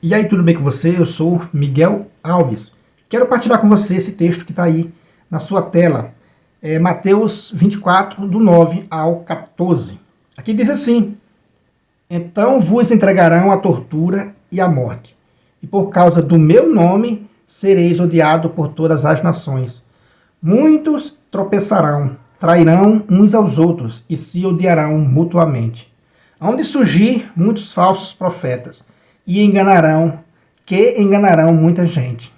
E aí, tudo bem com você? Eu sou Miguel Alves. Quero partilhar com você esse texto que está aí na sua tela. É Mateus 24, do 9 ao 14. Aqui diz assim: Então vos entregarão a tortura e a morte, e por causa do meu nome sereis odiado por todas as nações. Muitos tropeçarão, trairão uns aos outros e se odiarão mutuamente. Hão de surgir muitos falsos profetas e enganarão muita gente.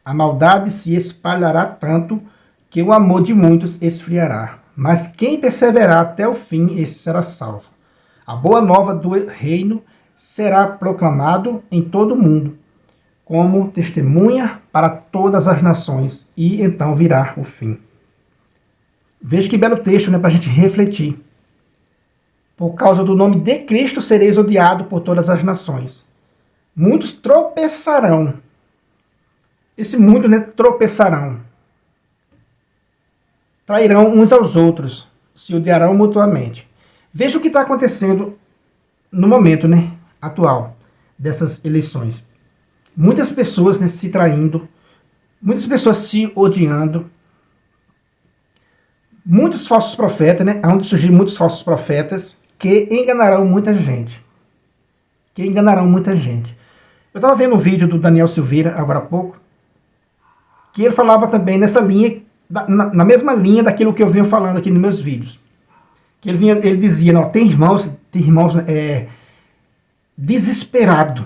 A maldade se espalhará tanto que o amor de muitos esfriará. Mas quem perseverar até o fim, esse será salvo. A boa nova do reino será proclamado em todo o mundo, como testemunha para todas as nações, e então virá o fim. Veja que belo texto, né, para a gente refletir. Por causa do nome de Cristo sereis odiado por todas as nações. Muitos tropeçarão. Esse mundo, né, tropeçarão. Trairão uns aos outros, se odiarão mutuamente. Veja o que está acontecendo no momento, né, atual dessas eleições. Muitas pessoas, né, se traindo, muitas pessoas se odiando, muitos falsos profetas, né, onde surgir muitos falsos profetas que enganarão muita gente. Que enganarão muita gente. Eu estava vendo um vídeo do Daniel Silveira, agora há pouco, que ele falava também nessa linha, na mesma linha daquilo que eu venho falando aqui nos meus vídeos. Que ele dizia, não, tem irmãos desesperado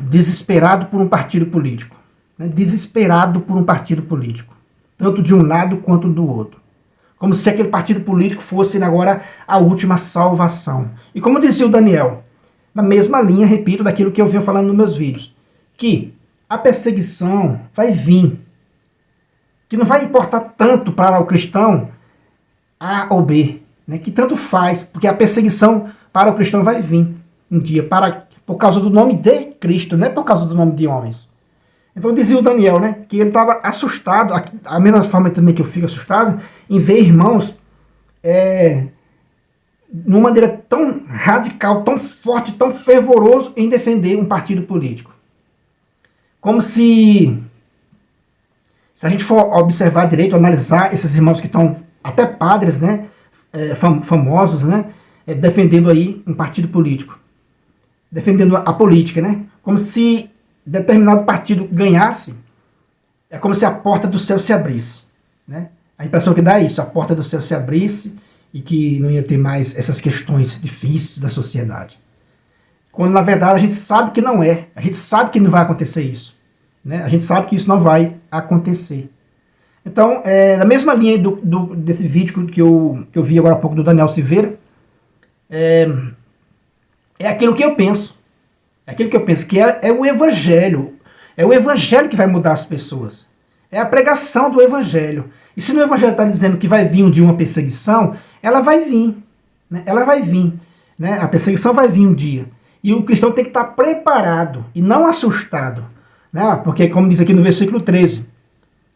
por um partido político. Né, desesperado por um partido político. Tanto de um lado quanto do outro. Como se aquele partido político fosse agora a última salvação. E como dizia o Daniel, na mesma linha, repito, daquilo que eu venho falando nos meus vídeos, que a perseguição vai vir, que não vai importar tanto para o cristão A ou B, né, que tanto faz, porque a perseguição para o cristão vai vir um dia, por causa do nome de Cristo, não é por causa do nome de homens. Então dizia o Daniel, né, que ele estava assustado, a mesma forma também que eu fico assustado, em ver irmãos de uma maneira tão radical, tão forte, tão fervoroso em defender um partido político. Como se a gente for observar direito, analisar esses irmãos que estão, até padres, né, famosos, né, defendendo aí um partido político, defendendo a política, né, como se determinado partido ganhasse, é como se a porta do céu se abrisse, né? A impressão que dá é isso, a porta do céu se abrisse e que não ia ter mais essas questões difíceis da sociedade. Quando na verdade a gente sabe que não é, a gente sabe que não vai acontecer isso, né? A gente sabe que isso não vai acontecer. Então, na mesma linha desse vídeo que eu vi agora há pouco do Daniel Silveira, é aquilo que eu penso. É aquilo que eu penso, que é o Evangelho. É o Evangelho que vai mudar as pessoas. É a pregação do Evangelho. E se no Evangelho está dizendo que vai vir um dia uma perseguição, ela vai vir. Né? Ela vai vir. Né? A perseguição vai vir um dia. E o cristão tem que estar preparado e não assustado. Né? Porque, como diz aqui no versículo 13,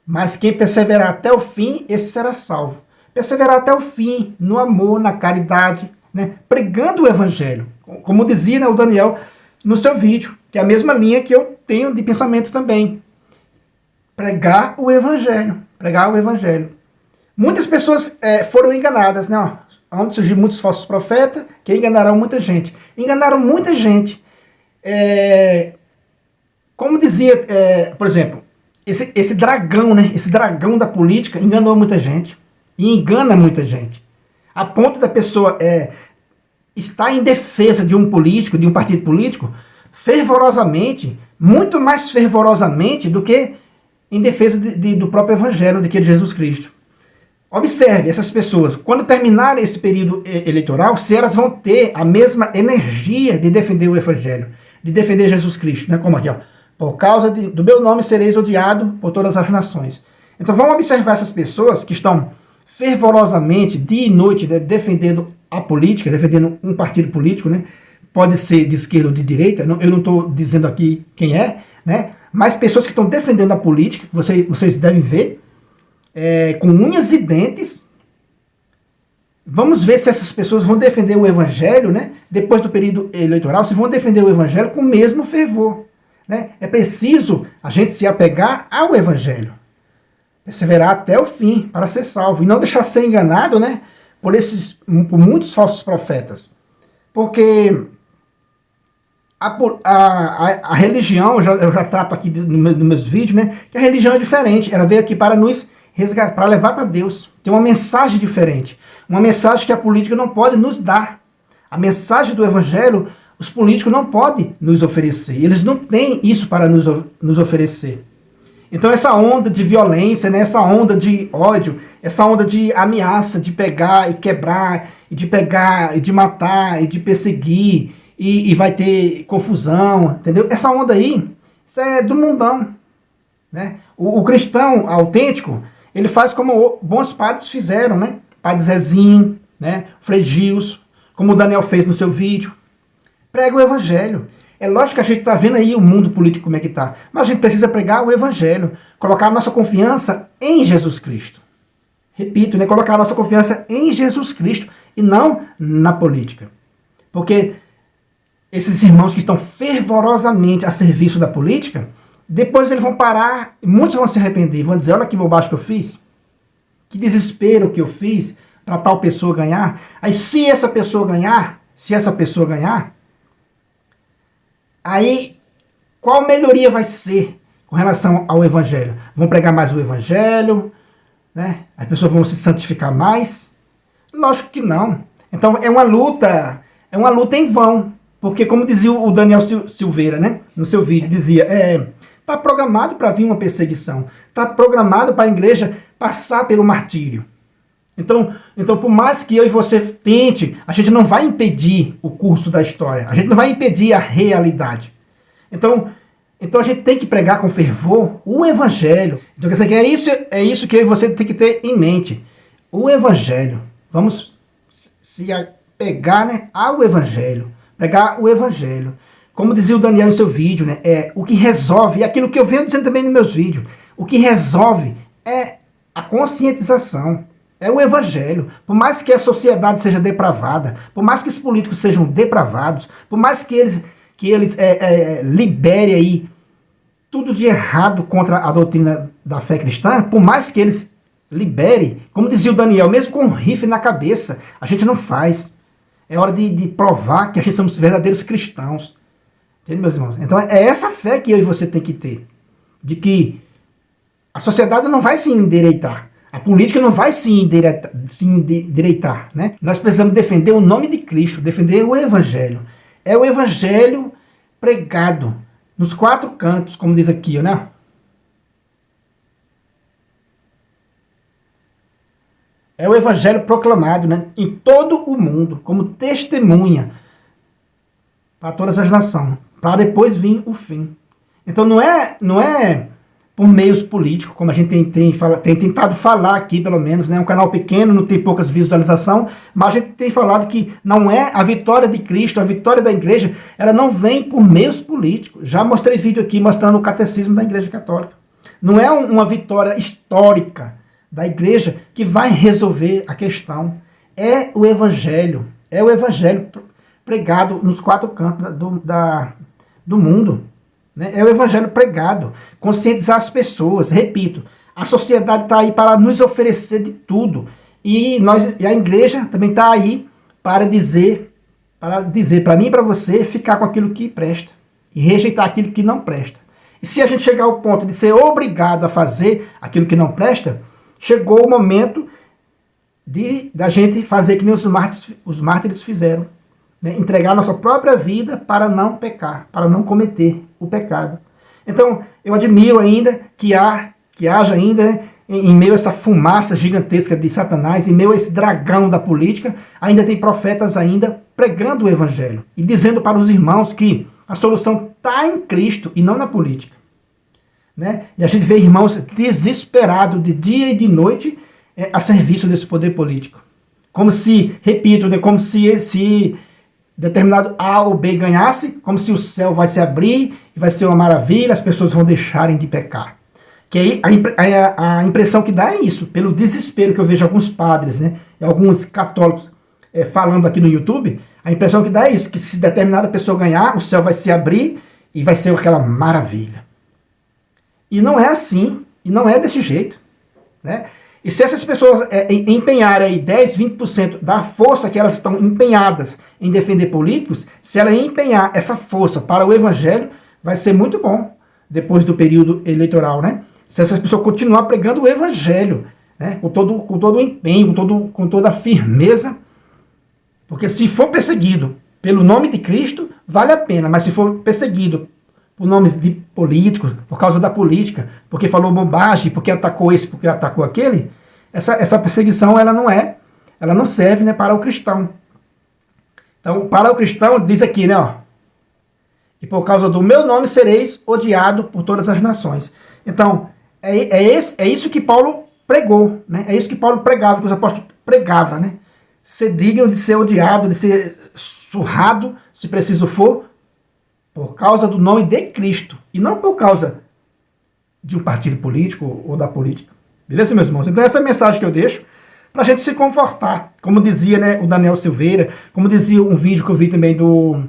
mas quem perseverar até o fim, esse será salvo. Perseverar até o fim, no amor, na caridade, né? Pregando o Evangelho. Como dizia, né, o Daniel no seu vídeo, que é a mesma linha que eu tenho de pensamento também. Pregar o Evangelho. Pregar o Evangelho. Muitas pessoas foram enganadas, né? Onde surgiram muitos falsos profetas, que enganarão muita gente. Enganaram muita gente. Como dizia, por exemplo, esse dragão, né? Esse dragão da política enganou muita gente. E engana muita gente. A ponto da pessoa está em defesa de um político, de um partido político, fervorosamente, muito mais fervorosamente do que em defesa do próprio Evangelho, de Jesus Cristo. Observe essas pessoas, quando terminar esse período eleitoral, se elas vão ter a mesma energia de defender o Evangelho, de defender Jesus Cristo, né? Como aqui, ó, por causa do meu nome sereis odiado por todas as nações. Então vamos observar essas pessoas que estão fervorosamente, dia e noite, né, defendendo a política, defendendo um partido político, né? Pode ser de esquerda ou de direita, eu não estou dizendo aqui quem é, né? Mas pessoas que estão defendendo a política, vocês devem ver, com unhas e dentes. Vamos ver se essas pessoas vão defender o Evangelho, né? Depois do período eleitoral, se vão defender o Evangelho com o mesmo fervor. né? É preciso a gente se apegar ao Evangelho, perseverar até o fim para ser salvo e não deixar ser enganado, né, por muitos falsos profetas. Porque a religião, eu já trato aqui nos meus vídeos, né, que a religião é diferente. Ela veio aqui para nos resgatar, para levar para Deus. Tem uma mensagem diferente. Uma mensagem que a política não pode nos dar. A mensagem do Evangelho, os políticos não podem nos oferecer. Eles não têm isso para nos oferecer. Então essa onda de violência, né, essa onda de ódio, essa onda de ameaça, de pegar e quebrar, e de pegar e de matar, e de perseguir, e vai ter confusão, entendeu? Essa onda aí, isso é do mundão, né? O cristão autêntico, ele faz como bons padres fizeram, né? Padre Zezinho, né? Frei Gilson, como o Daniel fez no seu vídeo. Prega o Evangelho. É lógico que a gente está vendo aí o mundo político como é que está, mas a gente precisa pregar o Evangelho, colocar a nossa confiança em Jesus Cristo. Repito, né? Colocar a nossa confiança em Jesus Cristo e não na política. Porque esses irmãos que estão fervorosamente a serviço da política, depois eles vão parar, e muitos vão se arrepender, vão dizer, olha que bobagem que eu fiz, que desespero que eu fiz para tal pessoa ganhar. Aí se essa pessoa ganhar, aí qual melhoria vai ser com relação ao Evangelho? Vão pregar mais o Evangelho, né? As pessoas vão se santificar mais? Lógico que não. Então é uma luta em vão. Porque, como dizia o Daniel Silveira, né, no seu vídeo, dizia, está programado para vir uma perseguição, está programado para a igreja passar pelo martírio. Então, por mais que eu e você tente, a gente não vai impedir o curso da história, a gente não vai impedir a realidade. Então a gente tem que pregar com fervor o Evangelho. Então, quer dizer, é isso que eu e você tem que ter em mente. O Evangelho. Vamos se apegar, né, ao Evangelho. Pregar o Evangelho. Como dizia o Daniel no seu vídeo, né, o que resolve, e aquilo que eu venho dizendo também nos meus vídeos, o que resolve é a conscientização, é o Evangelho. Por mais que a sociedade seja depravada, por mais que os políticos sejam depravados, por mais que eles liberem aí tudo de errado contra a doutrina da fé cristã, por mais que eles liberem, como dizia o Daniel, mesmo com um rifle na cabeça, a gente não faz. É hora de provar que a gente somos verdadeiros cristãos. Entende, meus irmãos? Então é essa fé que eu e você tem que ter. De que a sociedade não vai se endireitar. A política não vai se endireitar, né? Nós precisamos defender o nome de Cristo, defender o Evangelho. É o Evangelho pregado nos quatro cantos, como diz aqui, né? É o Evangelho proclamado, né, em todo o mundo, como testemunha para todas as nações, para depois vir o fim. Então não é por meios políticos, como a gente tem tentado falar aqui, pelo menos, né, um canal pequeno, não tem poucas visualizações, mas a gente tem falado que não é a vitória de Cristo, a vitória da igreja, ela não vem por meios políticos. Já mostrei vídeo aqui mostrando o catecismo da Igreja Católica. Não é uma vitória histórica da igreja que vai resolver a questão. É o Evangelho pregado nos quatro cantos do mundo. Né? É o Evangelho pregado, conscientizar as pessoas. Repito, a sociedade está aí para nos oferecer de tudo. E a igreja também está aí para dizer para mim e para você ficar com aquilo que presta e rejeitar aquilo que não presta. E se a gente chegar ao ponto de ser obrigado a fazer aquilo que não presta, chegou o momento da gente fazer que nem os mártires fizeram. Né? Entregar nossa própria vida para não pecar, para não cometer o pecado. Então, eu admiro ainda que haja ainda, né, em meio a essa fumaça gigantesca de Satanás, em meio a esse dragão da política, ainda tem profetas ainda pregando o Evangelho e dizendo para os irmãos que a solução está em Cristo e não na política. Né? E a gente vê irmãos desesperados de dia e de noite a serviço desse poder político. Como se, repito, né, como se determinado A ou B ganhasse, como se o céu vai se abrir e vai ser uma maravilha, as pessoas vão deixarem de pecar. Que aí a impressão que dá é isso, pelo desespero que eu vejo alguns padres, né, e alguns católicos falando aqui no YouTube, a impressão que dá é isso, que se determinada pessoa ganhar, o céu vai se abrir e vai ser aquela maravilha. E não é assim, e não é desse jeito, né? E se essas pessoas empenharem aí 10, 20% da força que elas estão empenhadas em defender políticos, se ela empenhar essa força para o evangelho, vai ser muito bom depois do período eleitoral, né? Se essas pessoas continuar pregando o evangelho, né? Com todo o empenho, com toda a firmeza, porque se for perseguido pelo nome de Cristo, vale a pena, mas se for perseguido por nome de políticos, por causa da política, porque falou bobagem, porque atacou esse, porque atacou aquele, essa perseguição ela não serve, né, para o cristão. Então, para o cristão, diz aqui, né, ó, e por causa do meu nome sereis odiado por todas as nações. Então, é isso que Paulo pregou, né? É isso que Paulo pregava, que os apóstolos pregavam, né? Ser digno de ser odiado, de ser surrado, se preciso for, por causa do nome de Cristo, e não por causa de um partido político ou da política. Beleza, meus irmãos? Então essa é a mensagem que eu deixo para a gente se confortar. Como dizia, né, o Daniel Silveira, como dizia um vídeo que eu vi também do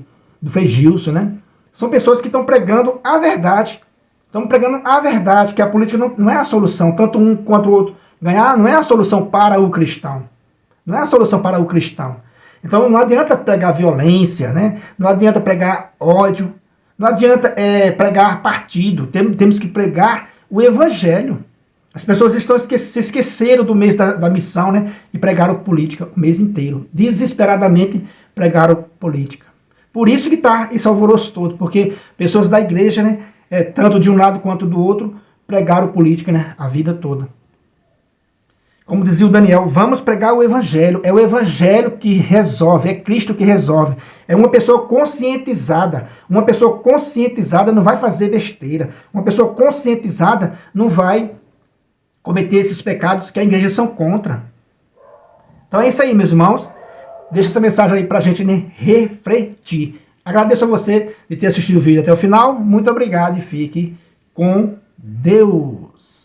Frei Gilson, né? São pessoas que estão pregando a verdade. Estão pregando a verdade, que a política não é a solução, tanto um quanto o outro. Ganhar não é a solução para o cristão. Não é a solução para o cristão. Então não adianta pregar violência, né? Não adianta pregar ódio, não adianta pregar partido. Temos que pregar o evangelho. As pessoas se esqueceram do mês da missão, né? E pregaram política o mês inteiro. Desesperadamente pregaram política. Por isso que está esse alvoroço todo, porque pessoas da igreja, né? Tanto de um lado quanto do outro, pregaram política, né? A vida toda. Como dizia o Daniel, vamos pregar o evangelho. É o evangelho que resolve, é Cristo que resolve. É uma pessoa conscientizada. Uma pessoa conscientizada não vai fazer besteira. Uma pessoa conscientizada não vai cometer esses pecados que a igreja são contra. Então é isso aí, meus irmãos. Deixa essa mensagem aí pra gente, né, refletir. Agradeço a você de ter assistido o vídeo até o final. Muito obrigado e fique com Deus.